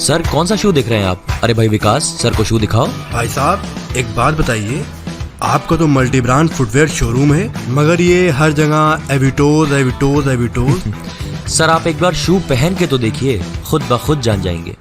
Sir कौन सा शू देख रहे हैं आप? अरे भाई विकास, सर को शू दिखाओ। भाई साहब एक बात बताइए, आपका तो मल्टी ब्रांड फुटवेयर शोरूम है, मगर ये हर जगह एविटोज एविटोज एविटोज। सर आप एक बार शू पहन के तो देखिए, खुद ब खुद जान जाएंगे।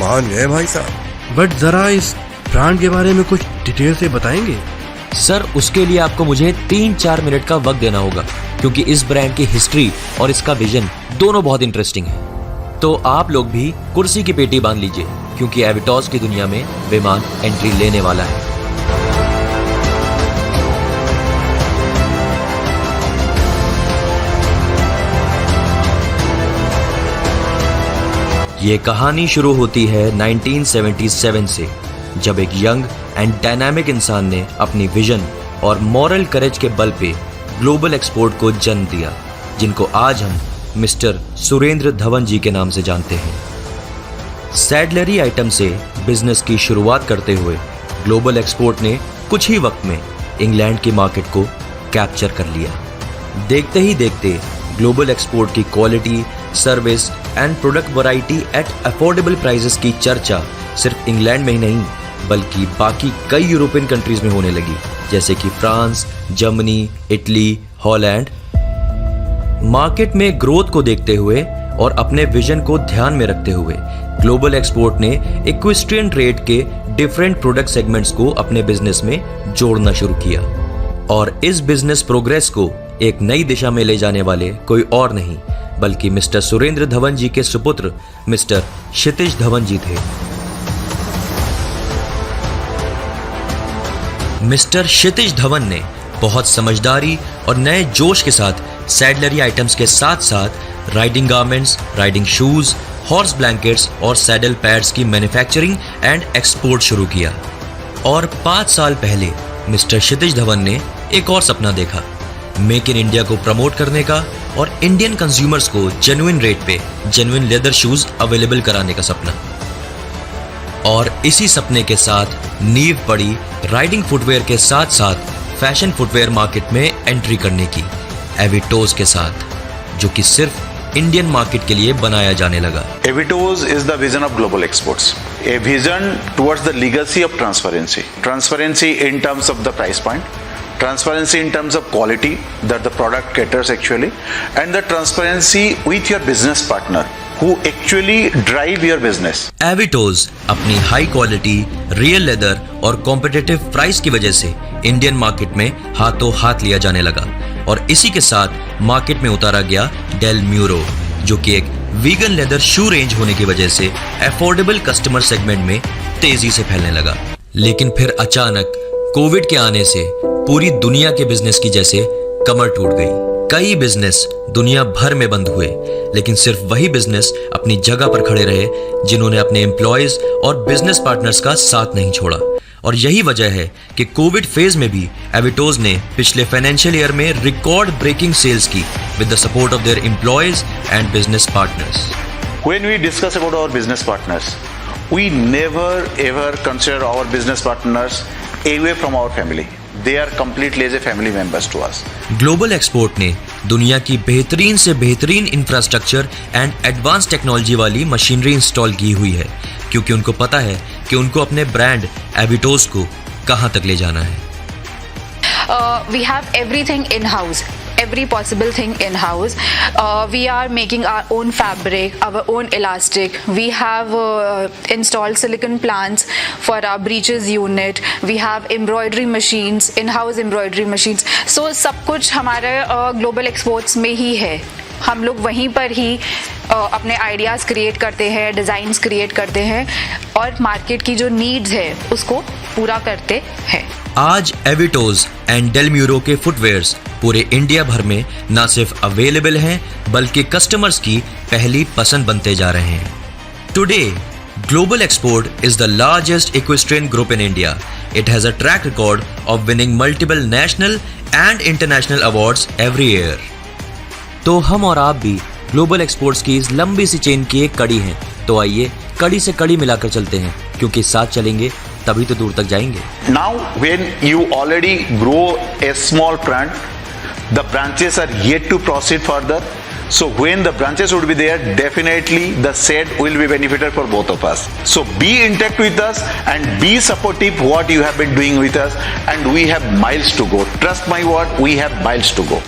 मान गए भाई साहब, बट जरा इस ब्रांड के बारे में कुछ डिटेल से बताएंगे। सर उसके लिए आपको मुझे 3-4 मिनट का वक्त देना होगा, क्योंकि इस ब्रांड की हिस्ट्री और इसका विजन दोनों बहुत इंटरेस्टिंग है। तो आप लोग भी कुर्सी की पेटी बांध लीजिए, क्योंकि एविटोज की दुनिया में विमान एंट्री लेने वाला है। ये कहानी शुरू होती है 1977 से, जब एक यंग एंड डायनामिक इंसान ने अपनी विजन और मॉरल करेज के बल पे ग्लोबल एक्सपोर्ट को जन्म दिया, जिनको आज हम मिस्टर सुरेंद्र धवन जी के नाम से जानते हैं। सैडलरी आइटम से बिजनेस की शुरुआत करते हुए ग्लोबल एक्सपोर्ट ने कुछ ही वक्त में इंग्लैंड की मार्केट को कैप्चर कर लिया। देखते ही देखते ग्लोबल एक्सपोर्ट की quality, service and product variety at affordable prices की चर्चा सिर्फ इंग्लैंड में ही नहीं, बल्कि बाकी कई यूरोपियन कंट्रीज में होने लगी, जैसे कि France, Germany, Italy, Holland. Market में ग्रोथ को देखते हुए और अपने विजन को ध्यान में रखते हुए ग्लोबल एक्सपोर्ट ने इक्विस्ट्रियन ट्रेड के डिफरेंट प्रोडक्ट सेगमेंट्स को अपने बिजनेस में जोड़ना शुरू किया, और इस बिजनेस प्रोग्रेस को एक नई दिशा में ले जाने वाले कोई और नहीं बल्कि मिस्टर सुरेंद्र धवन जी के सुपुत्र मिस्टर क्षितिज धवन जी थे। मिस्टर क्षितिज धवन ने बहुत समझदारी और नए जोश के साथ सैडलरी आइटम्स के साथ साथ riding garments, riding shoes, horse blankets और सैडल पैड्स की मैन्युफैक्चरिंग एंड एक्सपोर्ट शुरू किया। और 5 साल पहले मिस्टर क्षितिज धवन ने एक और सपना देखा, मेक इन इंडिया को प्रमोट करने का और इंडियन कंज्यूमर्स को जेन्युइन रेट पे जेन्युइन लेदर शूज अवेलेबल कराने का सपना। और इसी सपने के साथ नींव पड़ी राइडिंग फुटवेयर के साथ साथ फैशन फुटवेयर मार्केट में एंट्री करने की, एविटोज के साथ, जो कि सिर्फ इंडियन मार्केट के लिए बनाया जाने लगा। Avitos is the vision of global exports, a vision towards the legacy of transparency in terms of the price point, transparency in terms of quality that the product caters actually, and the transparency with your business partner who actually drive your business. एविटोज अपनी high quality, real leather और competitive price की वजह से Indian market में हाथों हाथ लिया जाने लगा, और इसी के साथ मार्केट में उतारा गया डेल म्यूरो, जो कि एक वीगन लेदर शू रेंज होने की वजह से अफोर्डेबल कस्टमर सेगमेंट में तेजी से फैलने लगा। लेकिन फिर अचानक कोविड के आने से पूरी दुनिया के बिजनेस की जैसे कमर टूट गई। कई बिजनेस दुनिया भर में बंद हुए, लेकिन सिर्फ वही बिजनेस अपनी जगह पर खड़े रहे जिन्होंने अपने एम्प्लॉयज और बिजनेस पार्टनर्स का साथ नहीं छोड़ा। और यही वजह है कि कोविड फेज में भी एविटोज ने पिछले फाइनेंशियल ईयर में रिकॉर्ड ब्रेकिंग सेल्स की with the support of their employees and business partners. When we discuss about our business partners, we never ever consider our business partners away from our family. They are completely as a family members to us. Global export ने दुनिया की बेहतरीन से बेहतरीन infrastructure and advance technology वाली machinery install की हुई है, क्योंकि उनको पता है कि उनको अपने ब्रांड एविटोज को कहां तक ले जाना है। We have everything in house, every possible thing in house. We are making our own fabric, our own elastic. We have installed silicon plants for our breeches unit. We have embroidery machines, in-house embroidery machines. So सब कुछ हमारे global exports में ही है। हम लोग वहीं पर ही अपने आइडियाज़ क्रिएट करते हैं, डिज़ाइंस क्रिएट करते हैं और मार्केट की जो नीड्स है उसको पूरा करते हैं। आज एविटोज एंड डेल म्यूरो के फुटवेयर्स पूरे इंडिया भर में न सिर्फ अवेलेबल हैं, बल्कि कस्टमर्स की पहली पसंद बनते जा रहे हैं। Today Global Export is the largest equestrian group in India. It has a track record of winning multiple national and international awards every year. तो हम और आप भी ग्लोबल एक्सपोर्ट्स की इस लंबी सी चेन की एक कड़ी हैं। तो आइए कड़ी से कड़ी मिलाकर चलते हैं क्योंकि साथ चलेंगे तभी तो दूर तक जाएंगे। Now, when you already grow a small plant, the branches are yet to proceed further. So when the branches would be there, definitely the shed will be benefited for both of us. So be intact with us and be supportive what you have been doing with us, and we have miles to go. Trust my word, we have miles to go.